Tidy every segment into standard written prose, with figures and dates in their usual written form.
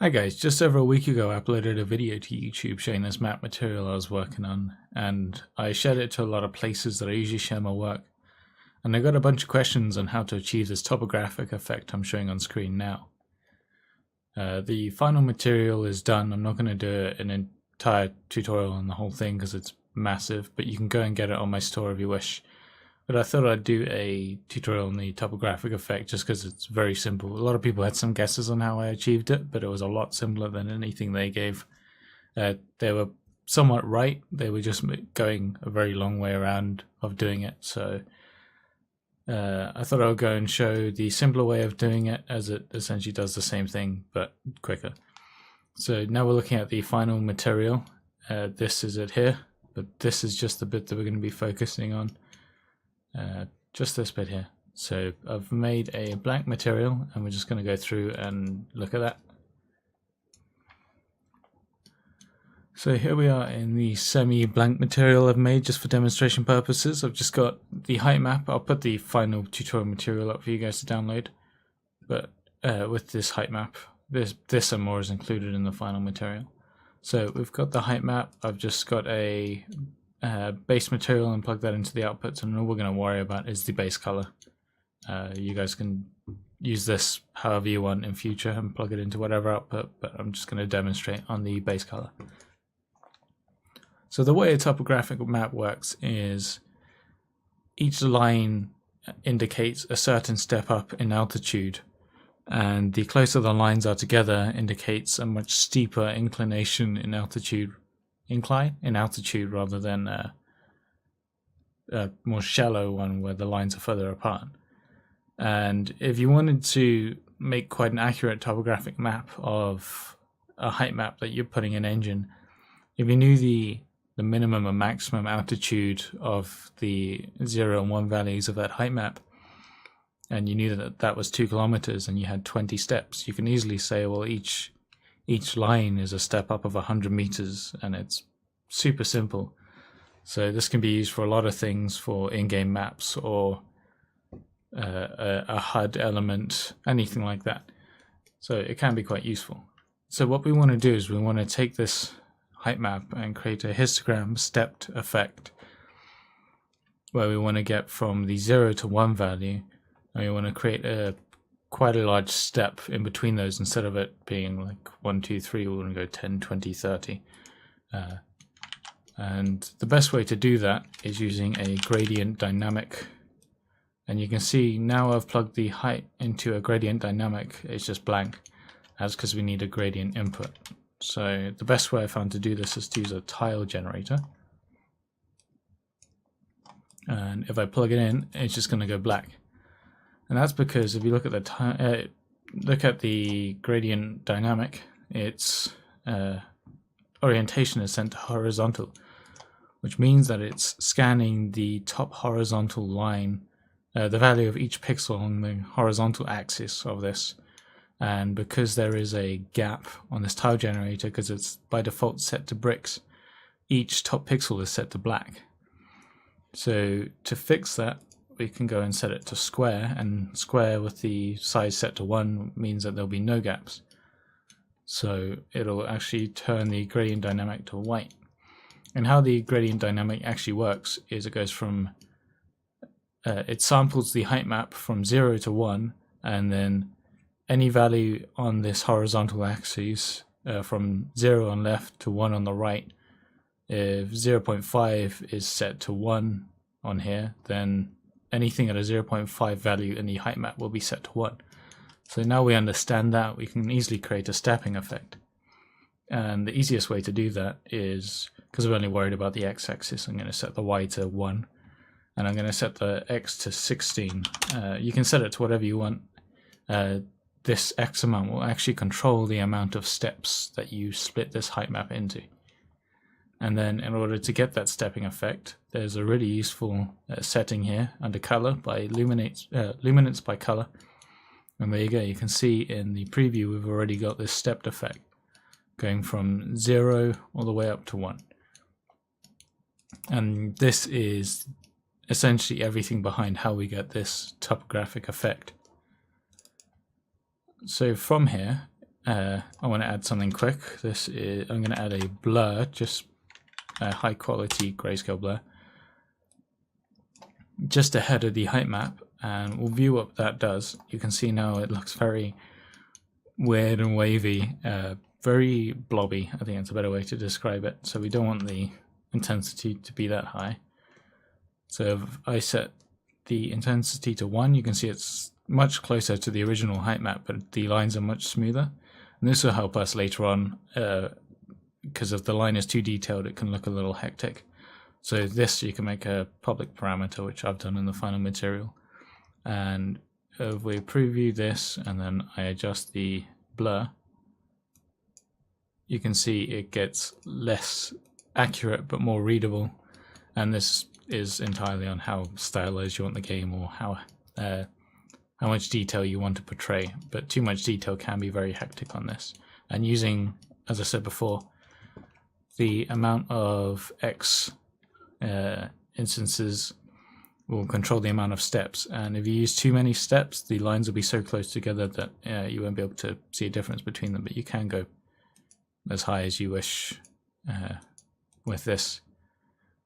Hi guys, just over a week ago I uploaded a video to YouTube showing this map material I was working on, and I shared it to a lot of places that I usually share my work, and I got a bunch of questions on how to achieve this topographic effect I'm showing on screen now. The final material is done. I'm not going to do an entire tutorial on the whole thing because it's massive, but you can go and get it on my store if you wish. But I thought I'd do a tutorial on the topographic effect just because it's very simple. A lot of people had some guesses on how I achieved it, but it was a lot simpler than anything they gave. They were somewhat right. They were just going a very long way around of doing it. So I thought I would go and show the simpler way of doing it, as it essentially does the same thing, but quicker. So now we're looking at the final material. This is it here, but this is just the bit that we're going to be focusing on. Just this bit here. So I've made a blank material and we're just going to go through and look at that. So here we are in the semi-blank material I've made just for demonstration purposes. I've just got the height map. I'll put the final tutorial material up for you guys to download. But with this height map, this and more is included in the final material. So we've got the height map. I've just got a base material and plug that into the outputs, and all we're going to worry about is the base color. You guys can use this however you want in future and plug it into whatever output, but I'm just going to demonstrate on the base color. So the way a topographic map works is each line indicates a certain step up in altitude, and the closer the lines are together indicates a much steeper inclination in altitude. Incline in altitude rather than a more shallow one where the lines are further apart. And if you wanted to make quite an accurate topographic map of a height map that you're putting in engine, if you knew the minimum and maximum altitude of the 0 and 1 values of that height map, and you knew that that was 2 kilometers and you had 20 steps, you can easily say, well, each line is a step up of 100 meters, and it's super simple. So this can be used for a lot of things, for in-game maps or a HUD element, anything like that. So it can be quite useful. So what we want to do is we want to take this height map and create a histogram stepped effect where we want to get from the 0 to 1 value, and we want to create quite a large step in between those. Instead of it being like 1, 2, 3, we're going to go 10, 20, 30. And the best way to do that is using a gradient dynamic. And you can see now I've plugged the height into a gradient dynamic. It's just blank. That's because we need a gradient input. So the best way I found to do this is to use a tile generator. And if I plug it in, it's just going to go black. And that's because if you look at the gradient dynamic, its orientation is set to horizontal, which means that it's scanning the top horizontal line, the value of each pixel on the horizontal axis of this. And because there is a gap on this tile generator, because it's by default set to bricks, each top pixel is set to black. So to fix that, we can go and set it to square, and square with the size set to 1 means that there'll be no gaps. So it'll actually turn the gradient dynamic to white. And how the gradient dynamic actually works is it goes from, it samples the height map from 0 to 1, and then any value on this horizontal axis from 0 on left to 1 on the right. If 0.5 is set to 1 on here, then anything at a 0.5 value in the height map will be set to 1. So now we understand that, we can easily create a stepping effect. And the easiest way to do that is, because we're only worried about the x-axis, I'm going to set the y to 1, and I'm going to set the x to 16. You can set it to whatever you want. This x amount will actually control the amount of steps that you split this height map into. And then in order to get that stepping effect, there's a really useful setting here under color by luminance by color. And there you go, you can see in the preview we've already got this stepped effect going from 0 all the way up to 1. And this is essentially everything behind how we get this topographic effect. So from here, I want to add something quick. I'm going to add a blur, just a high quality grayscale blur, just ahead of the height map, and we'll view what that does. You can see now it looks very weird and wavy, very blobby. I think that's a better way to describe it. So we don't want the intensity to be that high. So if I set the intensity to 1, you can see it's much closer to the original height map, but the lines are much smoother. And this will help us later on, because if the line is too detailed, it can look a little hectic. So this you can make a public parameter, which I've done in the final material. And if we preview this and then I adjust the blur, you can see it gets less accurate but more readable. And this is entirely on how stylized you want the game, or how much detail you want to portray. But too much detail can be very hectic on this. And using, as I said before, the amount of X instances will control the amount of steps, and if you use too many steps, the lines will be so close together that you won't be able to see a difference between them. But you can go as high as you wish with this.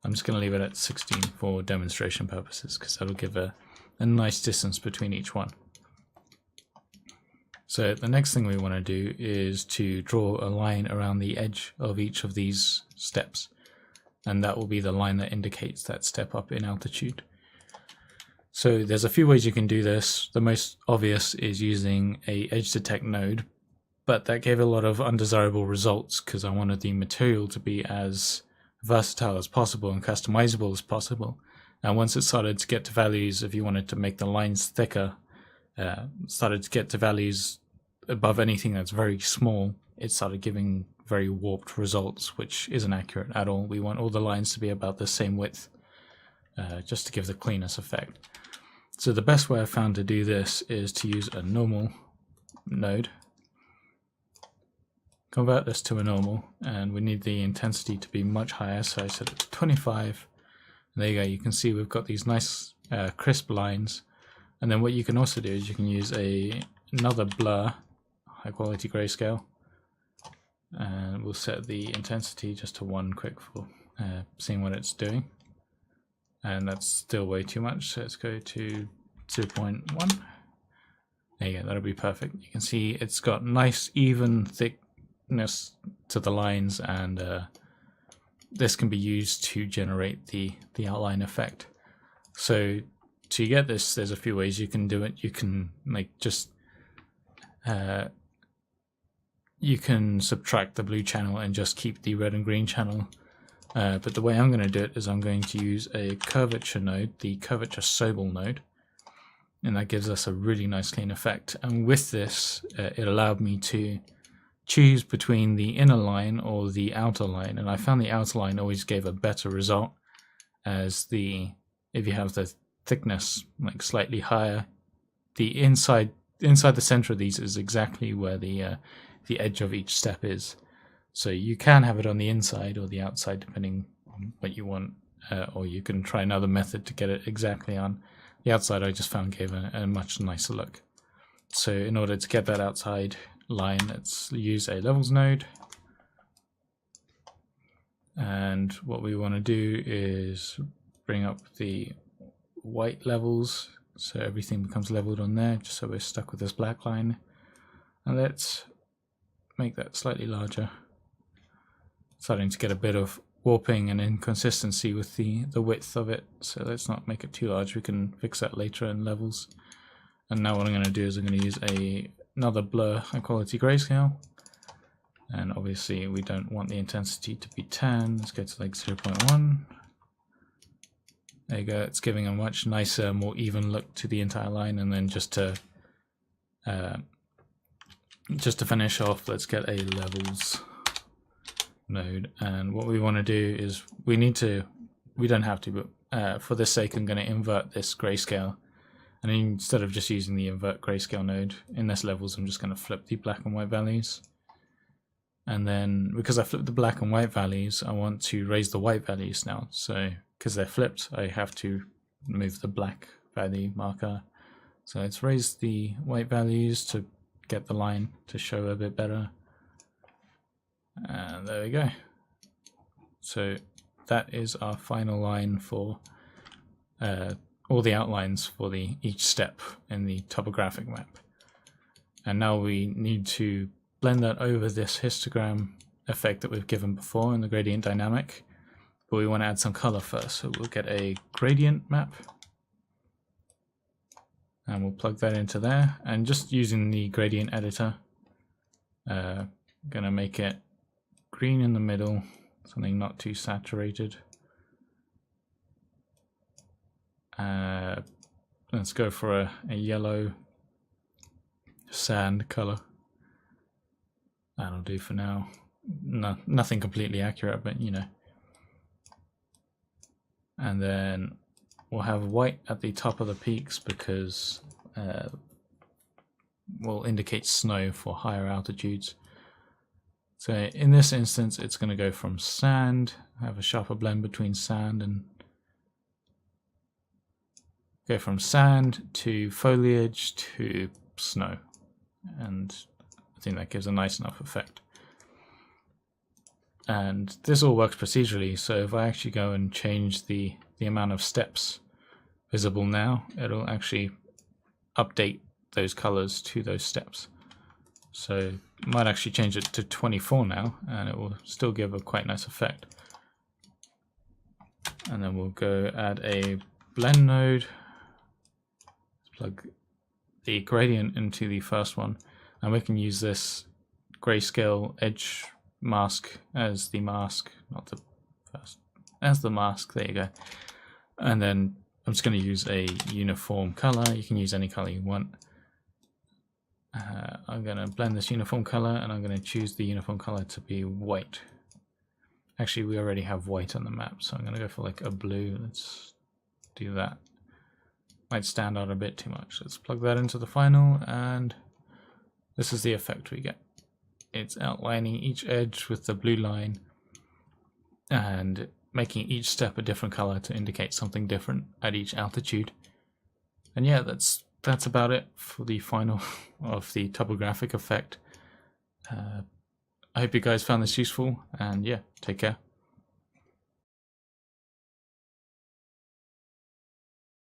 I'm just going to leave it at 16 for demonstration purposes, because that'll give a nice distance between each one. So the next thing we want to do is to draw a line around the edge of each of these steps, and that will be the line that indicates that step up in altitude. So there's a few ways you can do this. The most obvious is using a edge detect node, but that gave a lot of undesirable results because I wanted the material to be as versatile as possible and customizable as possible. And once it started to get to values, if you wanted to make the lines thicker, started to get to values above anything that's very small, it started giving very warped results, which isn't accurate at all. We want all the lines to be about the same width, just to give the cleanest effect. So the best way I found to do this is to use a normal node, convert this to a normal, and we need the intensity to be much higher, so I set it to 25. And there you go, you can see we've got these nice crisp lines. And then what you can also do is you can use another blur, high quality grayscale, and we'll set the intensity just to 1 quick for seeing what it's doing. And that's still way too much, so let's go to 0.1. There you go, that'll be perfect. You can see it's got nice even thickness to the lines, and this can be used to generate the outline effect. So to get this, there's a few ways you can do it. You can you can subtract the blue channel and just keep the red and green channel. But the way I'm going to do it is I'm going to use a curvature node, the curvature Sobel node, and that gives us a really nice clean effect. And with this, it allowed me to choose between the inner line or the outer line, and I found the outer line always gave a better result, as if you have the thickness like slightly higher, the inside the center of these is exactly where the edge of each step is. So you can have it on the inside or the outside depending on what you want, or you can try another method to get it exactly on the outside. I just found gave a much nicer look. So in order to get that outside line, let's use a levels node, and what we want to do is bring up the white levels so everything becomes leveled on there, just so we're stuck with this black line. And let's make that slightly larger. Starting to get a bit of warping and inconsistency with the width of it, so let's not make it too large. We can fix that later in levels. And now what I'm going to do is I'm going to use another blur high quality grayscale, and obviously we don't want the intensity to be 10. Let's go to like 0.1. There you go, it's giving a much nicer, more even look to the entire line. And then just to finish off, let's get a levels node. And what we want to do is we don't have to, but for this sake I'm going to invert this grayscale. And instead of just using the invert grayscale node in this levels, I'm just going to flip the black and white values. And then because I flipped the black and white values, I want to raise the white values now. So because they're flipped, I have to move the black value marker. So let's raise the white values to get the line to show a bit better. And there we go. So that is our final line for all the outlines for each step in the topographic map. And now we need to blend that over this histogram effect that we've given before in the gradient dynamic, but we want to add some color first. So we'll get a gradient map and we'll plug that into there, and just using the gradient editor, gonna make it green in the middle, something not too saturated. Let's go for a yellow sand color. That'll do for now. Nothing completely accurate, but you know. And then we'll have white at the top of the peaks because will indicate snow for higher altitudes. So in this instance, it's going to go from sand, have a sharper blend between sand and go from sand to foliage to snow. And I think that gives a nice enough effect. And this all works procedurally, so if I actually go and change the amount of steps visible now, it'll actually update those colors to those steps. So I might actually change it to 24 now, and it will still give a quite nice effect. And then we'll go add a blend node, plug the gradient into the first one, and we can use this grayscale edge mask as the mask, not the first, as the mask, there you go. And then I'm just going to use a uniform color. You can use any color you want. I'm going to blend this uniform color, and I'm going to choose the uniform color to be white. Actually, we already have white on the map, so I'm going to go for like a blue. Let's do that. Might stand out a bit too much. Let's plug that into the final, and this is the effect we get. It's outlining each edge with the blue line and making each step a different color to indicate something different at each altitude. And yeah, that's about it for the final of the topographic effect. I hope you guys found this useful, and yeah, take care.